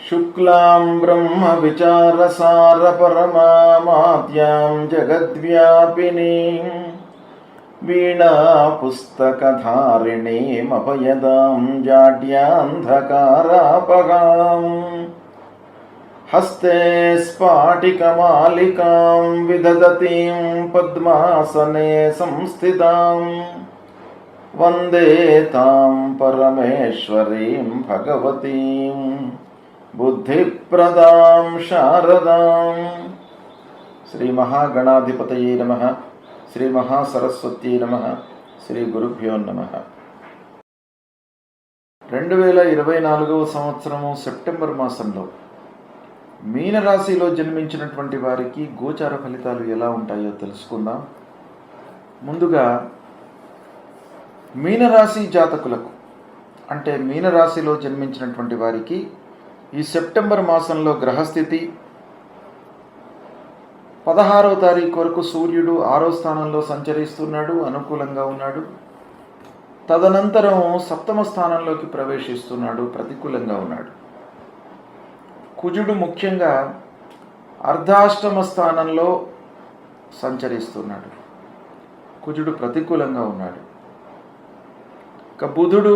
शुक्लां ब्रह्मविचारसारपरमामाद्यां जगद्व्यापिनीं वीणापुस्तकधारिणीमभयदां जाड्यान्धकारापगाम् हस्ते स्फाटिकमालिकां विदधतीं पद्मासने संस्थितां वन्दे तां परमेश्वरीं भगवतीं बुद्धिप्रदां शारदां। श्री महागणाधिपतये नमः। श्री महासरस्वत्यै नमः। श्री गुरुभ्यो नमः। 2024వ సంవత్సరము సెప్టెంబర్ మాసంలో మీనరాశిలో జన్మించినటువంటి వారికి గోచార ఫలితాలు ఎలా ఉంటాయో తెలుసుకుందాం. ముందుగా మీనరాశి జాతకులకు అంటే మీనరాశిలో జన్మించినటువంటి వారికి ఈ సెప్టెంబర్ మాసంలో గ్రహస్థితి 16వ తారీఖు వరకు సూర్యుడు 6వ స్థానంలో సంచరిస్తున్నాడు, అనుకూలంగా ఉన్నాడు. తదనంతరం 7వ స్థానంలోకి ప్రవేశిస్తున్నాడు, ప్రతికూలంగా ఉన్నాడు. కుజుడు ముఖ్యంగా అర్ధాష్టమ స్థానంలో సంచరిస్తున్నాడు, కుజుడు ప్రతికూలంగా ఉన్నాడు. ఇక బుధుడు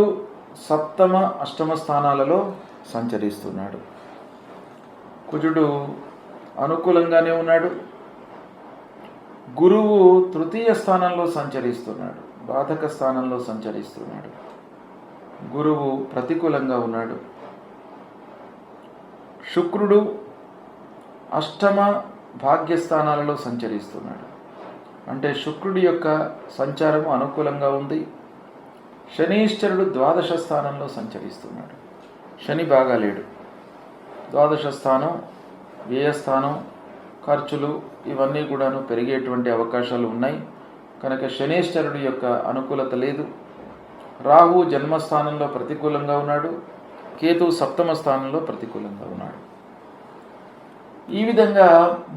7వ 8వ స్థానాలలో సంచరిస్తున్నాడు. కుజుడు అనుకూలంగానే ఉన్నాడు. గురువు 3వ స్థానంలో సంచరిస్తున్నాడు, బాధక స్థానంలో సంచరిస్తున్నాడు. గురువు ప్రతికూలంగా ఉన్నాడు. శుక్రుడు 8వ భాగ్యస్థానాలలో సంచరిస్తున్నాడు, అంటే శుక్రుడి యొక్క సంచారము అనుకూలంగా ఉంది. శనీశ్వరుడు 12వ స్థానంలో సంచరిస్తున్నాడు. శని బాగా లేడు. 12వ స్థానం వ్యయస్థానం, ఖర్చులు ఇవన్నీ కూడాను పెరిగేటువంటి అవకాశాలు ఉన్నాయి. కనుక శనీశ్వరుడి యొక్క అనుకూలత లేదు. రాహు జన్మస్థానంలో ప్రతికూలంగా ఉన్నాడు. కేతు 7వ స్థానంలో ప్రతికూలంగా ఉన్నాడు. ఈ విధంగా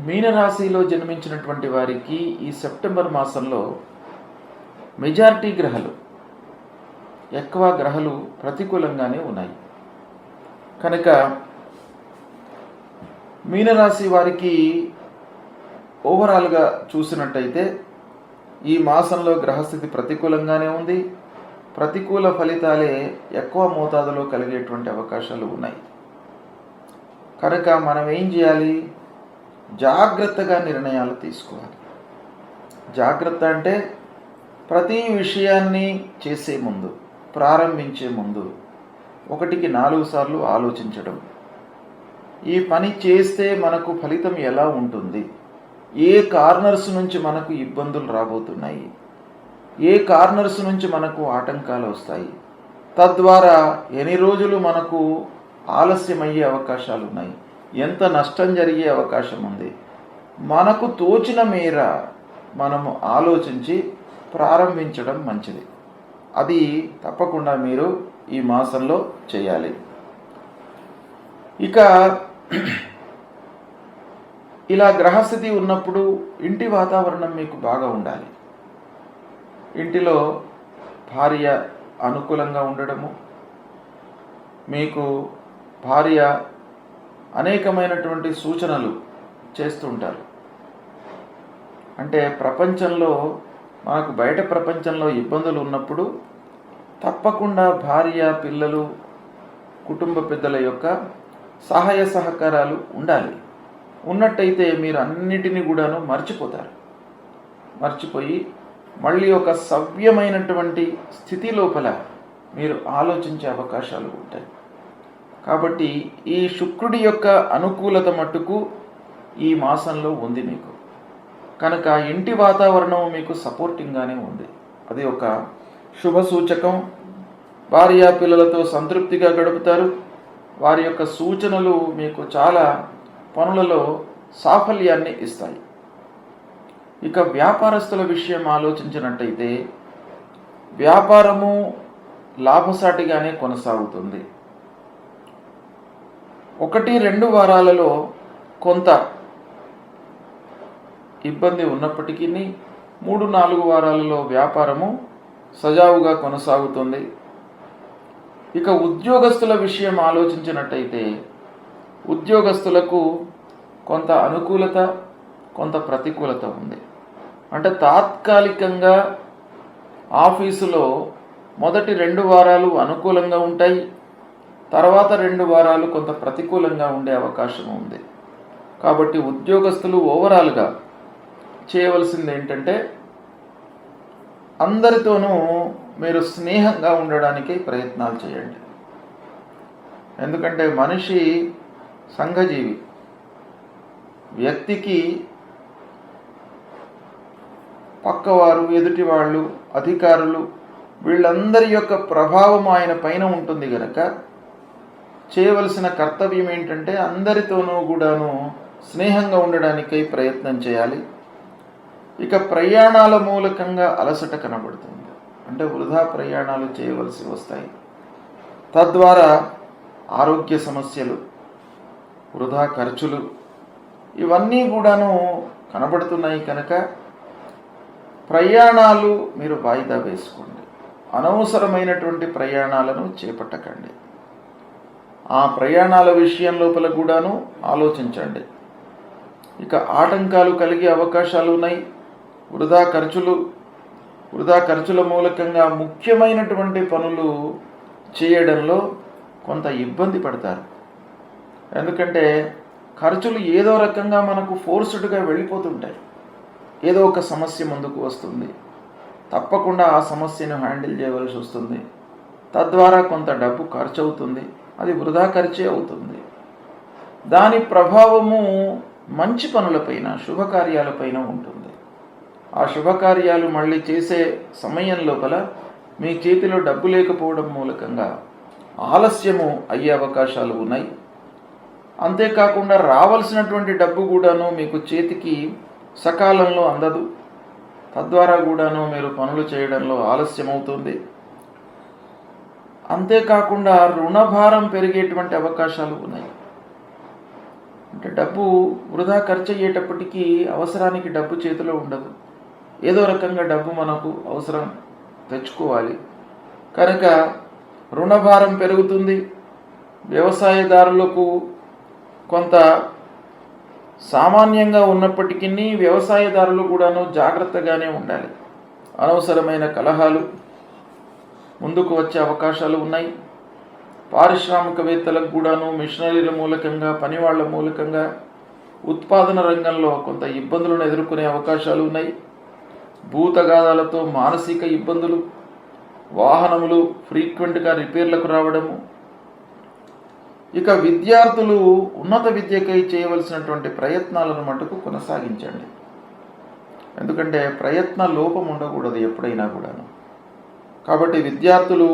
మీనరాశిలో జన్మించినటువంటి వారికి ఈ సెప్టెంబర్ మాసంలో మెజారిటీ గ్రహాలు, ఎక్కువ గ్రహాలు ప్రతికూలంగానే ఉన్నాయి. కనుక మీనరాశి వారికి ఓవరాల్గా చూసినట్టయితే ఈ మాసంలో గ్రహస్థితి ప్రతికూలంగానే ఉంది. ప్రతికూల ఫలితాలే ఎక్కువ మోతాదులో కలిగేటువంటి అవకాశాలు ఉన్నాయి. కనుక మనం ఏం చేయాలి? జాగ్రత్తగా నిర్ణయాలు తీసుకోవాలి. జాగ్రత్త అంటే ప్రతి విషయాన్ని చేసే ముందు, ప్రారంభించే ముందు 1కి 4 సార్లు ఆలోచించడం. ఈ పని చేస్తే మనకు ఫలితం ఎలా ఉంటుంది, ఏ కార్నర్స్ నుంచి మనకు ఇబ్బందులు రాబోతున్నాయి, ఏ కార్నర్స్ నుంచి మనకు ఆటంకాలు వస్తాయి, తద్వారా ఎన్ని రోజులు మనకు ఆలస్యమయ్యే అవకాశాలు ఉన్నాయి, ఎంత నష్టం జరిగే అవకాశం ఉంది, మనకు తోచిన మేర మనము ఆలోచించి ప్రారంభించడం మంచిది. అది తప్పకుండా మీరు ఈ మాసంలో చేయాలి. ఇక ఇలా గ్రహస్థితి ఉన్నప్పుడు ఇంటి వాతావరణం మీకు బాగా ఉండాలి. ఇంటిలో భార్య అనుకూలంగా ఉండడము, మీకు భార్య అనేకమైనటువంటి సూచనలు చేస్తుంటారు. అంటే ప్రపంచంలో మనకు బయట ప్రపంచంలో ఇబ్బందులు ఉన్నప్పుడు తప్పకుండా భార్య, పిల్లలు, కుటుంబ పెద్దల యొక్క సహాయ సహకారాలు ఉండాలి. ఉన్నట్టయితే మీరు అన్నిటినీ కూడాను మర్చిపోతారు. మర్చిపోయి మళ్ళీ ఒక సవ్యమైనటువంటి స్థితి లోపల మీరు ఆలోచించే అవకాశాలు ఉంటాయి. కాబట్టి ఈ శుక్రుడి యొక్క అనుకూలత మట్టుకు ఈ మాసంలో ఉంది మీకు. కనుక ఇంటి వాతావరణం మీకు సపోర్టింగ్గానే ఉంది. అది ఒక శుభ సూచకం. భార్య పిల్లలతో సంతృప్తిగా గడుపుతారు. వారి యొక్క సూచనలు మీకు చాలా పనులలో సాఫల్యాన్ని ఇస్తాయి. ఇక వ్యాపారస్తుల విషయం ఆలోచించినట్టయితే వ్యాపారము లాభసాటిగానే కొనసాగుతుంది. 1-2 వారాలలో కొంత ఇబ్బంది ఉన్నప్పటికీ 3-4 వారాలలో వ్యాపారము సజావుగా కొనసాగుతుంది. ఇక ఉద్యోగస్తుల విషయం ఆలోచించినట్టయితే ఉద్యోగస్తులకు కొంత అనుకూలత, కొంత ప్రతికూలత ఉంది. అంటే తాత్కాలికంగా ఆఫీసులో మొదటి 2 వారాలు అనుకూలంగా ఉంటాయి, తర్వాత 2 వారాలు కొంత ప్రతికూలంగా ఉండే అవకాశం ఉంది. కాబట్టి ఉద్యోగస్తులు ఓవరాల్గా చేయవలసింది ఏంటంటే అందరితోనూ మీరు స్నేహంగా ఉండడానికి ప్రయత్నాలు చేయండి. ఎందుకంటే మనిషి సంఘజీవి. వ్యక్తికి పక్కవారు, ఎదుటివాళ్ళు, అధికారులు వీళ్ళందరి యొక్క ప్రభావం ఆయన పైన ఉంటుంది కనుక చేయవలసిన కర్తవ్యం ఏంటంటే అందరితోనూ కూడాను స్నేహంగా ఉండడానికై ప్రయత్నం చేయాలి. ఇక ప్రయాణాల మూలకంగా అలసట కనబడుతుంది. అంటే వృధా ప్రయాణాలు చేయవలసి వస్తాయి. తద్వారా ఆరోగ్య సమస్యలు, వృధా ఖర్చులు ఇవన్నీ కూడాను కనబడుతున్నాయి కనుక ప్రయాణాలు మీరు వాయిదా వేసుకోండి. అనవసరమైనటువంటి ప్రయాణాలను చేపట్టకండి. ఆ ప్రయాణాల విషయం లోపల కూడాను ఆలోచించండి. ఇక ఆటంకాలు కలిగే అవకాశాలు ఉన్నాయి. వృధా ఖర్చుల మూలకంగా ముఖ్యమైనటువంటి పనులు చేయడంలో కొంత ఇబ్బంది పడతారు. ఎందుకంటే ఖర్చులు ఏదో రకంగా మనకు ఫోర్స్డ్గా వెళ్ళిపోతుంటాయి. ఏదో ఒక సమస్య ముందుకు వస్తుంది, తప్పకుండా ఆ సమస్యను హ్యాండిల్ చేయవలసి వస్తుంది. తద్వారా కొంత డబ్బు ఖర్చు అవుతుంది, అది వృధా ఖర్చే అవుతుంది. దాని ప్రభావము మంచి పనులపైన, శుభకార్యాలపైన ఉంటుంది. ఆ శుభకార్యాలు మళ్ళీ చేసే సమయం లోపల మీ చేతిలో డబ్బు లేకపోవడం మూలకంగా ఆలస్యము అయ్యే అవకాశాలు ఉన్నాయి. అంతేకాకుండా రావాల్సినటువంటి డబ్బు కూడాను మీకు చేతికి సకాలంలో అందదు. తద్వారా కూడాను మీరు పనులు చేయడంలో ఆలస్యం అవుతుంది. అంతేకాకుండా రుణభారం పెరిగేటువంటి అవకాశాలు ఉన్నాయి. అంటే డబ్బు వృధా ఖర్చు అయ్యేటప్పటికీ అవసరానికి డబ్బు చేతిలో ఉండదు. ఏదో రకంగా డబ్బు మనకు అవసరం తెచ్చుకోవాలి కనుక రుణభారం పెరుగుతుంది. వ్యవసాయదారులకు కొంత సామాన్యంగా ఉన్నప్పటికీ వ్యవసాయదారులు కూడాను జాగ్రత్తగానే ఉండాలి. అనవసరమైన కలహాలు ముందుకు వచ్చే అవకాశాలు ఉన్నాయి. పారిశ్రామికవేత్తలకు కూడాను మిషనరీల మూలకంగా, పనివాళ్ల మూలకంగా ఉత్పాదన రంగంలో కొంత ఇబ్బందులను ఎదుర్కొనే అవకాశాలు ఉన్నాయి. భూతగాదాలతో మానసిక ఇబ్బందులు, వాహనములు ఫ్రీక్వెంట్గా రిపేర్లకు రావడము. ఇక విద్యార్థులు ఉన్నత విద్యకై చేయవలసినటువంటి ప్రయత్నాలను మటుకు కొనసాగించండి. ఎందుకంటే ప్రయత్న లోపం ఉండకూడదు ఎప్పుడైనా కూడాను. కాబట్టి విద్యార్థులు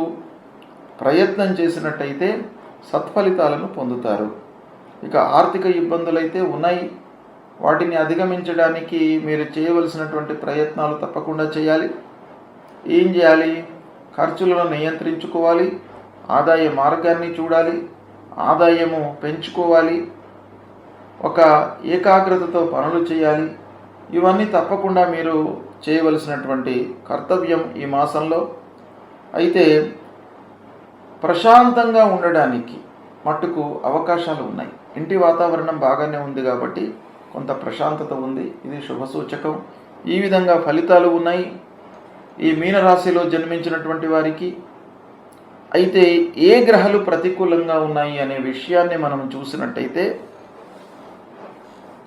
ప్రయత్నం చేసినట్టయితే సత్ఫలితాలను పొందుతారు. ఇక ఆర్థిక ఇబ్బందులైతే ఉన్నాయి, వాటిని అధిగమించడానికి మీరు చేయవలసినటువంటి ప్రయత్నాలు తప్పకుండా చేయాలి. ఏం చేయాలి? ఖర్చులను నియంత్రించుకోవాలి, ఆదాయ మార్గాన్ని చూడాలి, ఆదాయము పెంచుకోవాలి, ఒక ఏకాగ్రతతో పనులు చేయాలి. ఇవన్నీ తప్పకుండా మీరు చేయవలసినటువంటి కర్తవ్యం ఈ మాసంలో. అయితే ప్రశాంతంగా ఉండడానికి మట్టుకు అవకాశాలు ఉన్నాయి. ఇంటి వాతావరణం బాగానే ఉంది కాబట్టి కొంత ప్రశాంతత ఉంది, ఇది శుభసూచకం. ఈ విధంగా ఫలితాలు ఉన్నాయి ఈ మీనరాశిలో జన్మించినటువంటి వారికి. అయితే ఏ గ్రహాలు ప్రతికూలంగా ఉన్నాయి అనే విషయాన్ని మనం చూసినట్టయితే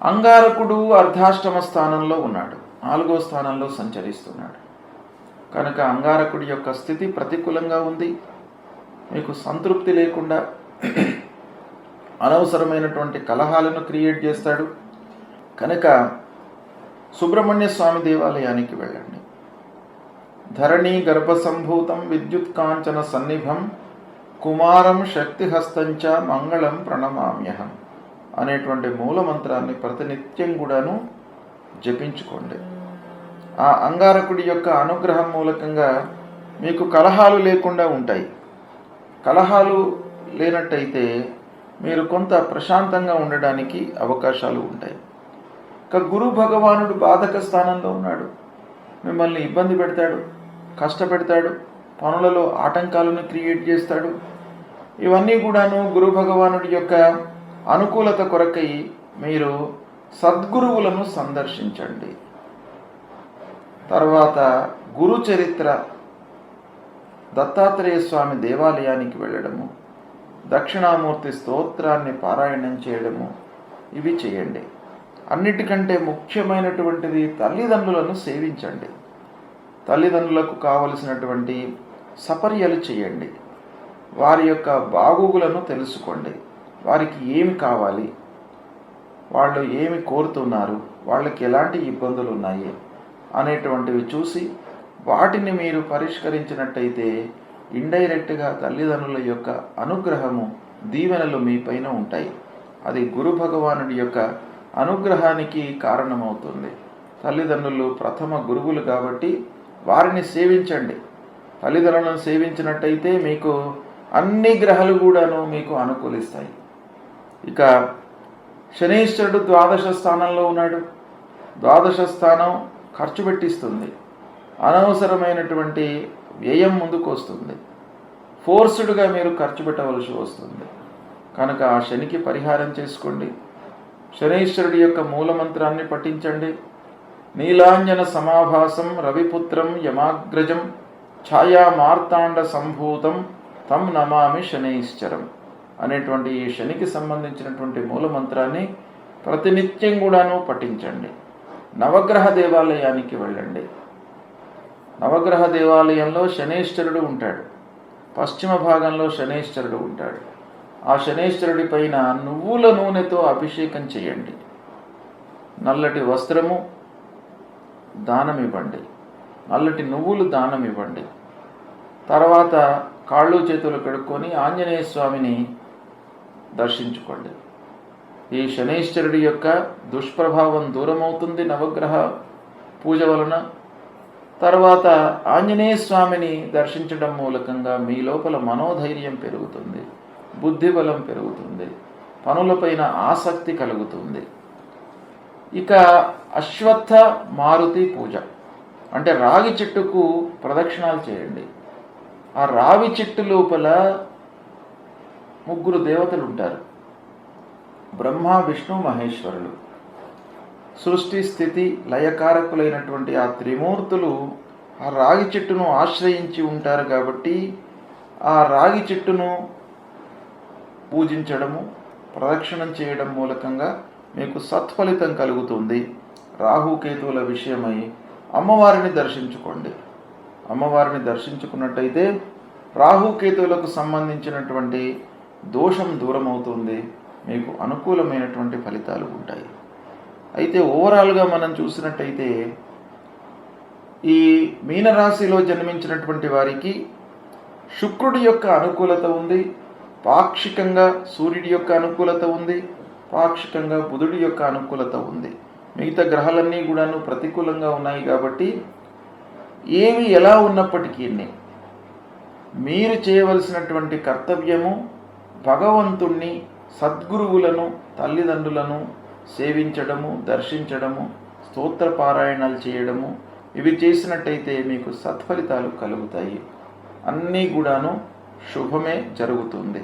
అంగారకుడు అర్ధాష్టమ స్థానంలో ఉన్నాడు, 4వ స్థానంలో సంచరిస్తున్నాడు. కనుక అంగారకుడి యొక్క స్థితి ప్రతికూలంగా ఉంది. మీకు సంతృప్తి లేకుండా అనవసరమైనటువంటి కలహాలను క్రియేట్ చేస్తాడు. కనుక సుబ్రహ్మణ్య స్వామి దేవాలయానికి వెళ్ళండి. ధరణి గర్భసంభూతం విద్యుత్ కాంచన సన్నిభం కుమారం శక్తిహస్తంచ మంగళం ప్రణమామ్యహం అనేటువంటి మూలమంత్రాన్ని ప్రతినిత్యం కూడాను జపించుకోండి. ఆ అంగారకుడి యొక్క అనుగ్రహం మూలకంగా మీకు కలహాలు లేకుండా ఉంటాయి. కలహాలు లేనట్టయితే మీరు కొంత ప్రశాంతంగా ఉండడానికి అవకాశాలు ఉంటాయి. ఇక గురు భగవానుడు బాధక స్థానంలో ఉన్నాడు, మిమ్మల్ని ఇబ్బంది పెడతాడు, కష్టపెడతాడు, పనులలో ఆటంకాలను క్రియేట్ చేస్తాడు. ఇవన్నీ కూడాను గురు భగవానుడి యొక్క అనుకూలత కొరకై మీరు సద్గురువులను సందర్శించండి. తర్వాత గురు చరిత్ర దత్తాత్రేయ స్వామి దేవాలయానికి వెళ్ళడము, దక్షిణామూర్తి స్తోత్రాన్ని పారాయణం చేయడము, ఇవి చేయండి. అన్నిటికంటే ముఖ్యమైనటువంటిది తల్లిదండ్రులను సేవించండి. తల్లిదండ్రులకు కావలసినటువంటి సపర్యలు చేయండి. వారి యొక్క బాగోగులను తెలుసుకోండి. వారికి ఏమి కావాలి, వాళ్ళు ఏమి కోరుతున్నారు, వాళ్ళకి ఎలాంటి ఇబ్బందులు ఉన్నాయి అనేటువంటివి చూసి వాటిని మీరు పరిష్కరించినట్టయితే ఇండైరెక్ట్గా తల్లిదండ్రుల యొక్క అనుగ్రహము, దీవెనలు మీ పైన ఉంటాయి. అది గురు భగవానుడి యొక్క అనుగ్రహానికి కారణమవుతుంది. తల్లిదండ్రులు ప్రథమ గురువులు కాబట్టి వారిని సేవించండి. తల్లిదండ్రులను సేవించినట్టయితే మీకు అన్ని గ్రహాలు కూడాను మీకు అనుకూలిస్తాయి. ఇక శనీశ్వరుడు ద్వాదశ స్థానంలో ఉన్నాడు. ద్వాదశ స్థానం ఖర్చు పెట్టిస్తుంది, అనవసరమైనటువంటి వ్యయం ముందుకు వస్తుంది, ఫోర్స్డ్గా మీరు ఖర్చు పెట్టవలసి వస్తుంది. కనుక ఆ శనికి పరిహారం చేసుకోండి. శనీశ్వరుడి యొక్క మూలమంత్రాన్ని పఠించండి. నీలాంజన సమాభాసం రవిపుత్రం యమాగ్రజం ఛాయా మార్తాండ సంభూతం తం నమామి శనైశ్చరం అనేటువంటి ఈ శనికి సంబంధించినటువంటి మూలమంత్రాన్ని ప్రతినిత్యం కూడాను పఠించండి. నవగ్రహ దేవాలయానికి వెళ్ళండి. నవగ్రహ దేవాలయంలో శనైశ్వరుడు ఉంటాడు. పశ్చిమ భాగంలో శనైశ్వరుడు ఉంటాడు. ఆ శనైశ్వరుడి పైన నువ్వుల నూనెతో అభిషేకం చేయండి. నల్లటి వస్త్రము దానం ఇవ్వండి, నల్లటి నువ్వులు దానం ఇవ్వండి. తర్వాత కాళ్ళు చేతులు కడుక్కొని ఆంజనేయ స్వామిని దర్శించుకోండి. ఈ శనైశ్వరుడి యొక్క దుష్ప్రభావం దూరమవుతుంది నవగ్రహ పూజ వలన. తర్వాత ఆంజనేయ స్వామిని దర్శించడం మూలకంగా మీ లోపల మనోధైర్యం పెరుగుతుంది, బుద్ధిబలం పెరుగుతుంది, పనులపైన ఆసక్తి కలుగుతుంది. ఇక అశ్వత్థ మారుతి పూజ అంటే రాగి చెట్టుకు ప్రదక్షిణాలు చేయండి. ఆ రావి చెట్టు లోపల ముగ్గురు దేవతలు ఉంటారు, బ్రహ్మ విష్ణు మహేశ్వరులు. సృష్టి స్థితి లయకారకులైనటువంటి ఆ త్రిమూర్తులు ఆ రాగి చెట్టును ఆశ్రయించి ఉంటారు. కాబట్టి ఆ రాగి చెట్టును పూజించడము, ప్రదక్షిణం చేయడం మూలకంగా మీకు సత్ఫలితం కలుగుతుంది. రాహుకేతువుల విషయమై అమ్మవారిని దర్శించుకోండి. అమ్మవారిని దర్శించుకున్నట్టయితే రాహుకేతువులకు సంబంధించినటువంటి దోషం దూరమవుతుంది, మీకు అనుకూలమైనటువంటి ఫలితాలు ఉంటాయి. అయితే ఓవరాల్గా మనం చూసినట్టయితే ఈ మీనరాశిలో జన్మించినటువంటి వారికి శుక్రుడి యొక్క అనుకూలత ఉంది, పాక్షికంగా సూర్యుడి యొక్క అనుకూలత ఉంది, పాక్షికంగా బుధుడి యొక్క అనుకూలత ఉంది. మిగతా గ్రహాలన్నీ కూడాను ప్రతికూలంగా ఉన్నాయి. కాబట్టి ఏవి ఎలా ఉన్నప్పటికీ మీరు చేయవలసినటువంటి కర్తవ్యము భగవంతుణ్ణి, సద్గురువులను, తల్లిదండ్రులను సేవించడము, దర్శించడము, స్తోత్ర పారాయణాలు చేయడము, ఇవి చేసినట్టయితే మీకు సత్ఫలితాలు కలుగుతాయి. అన్నీ కూడాను శుభమే జరుగుతుంది.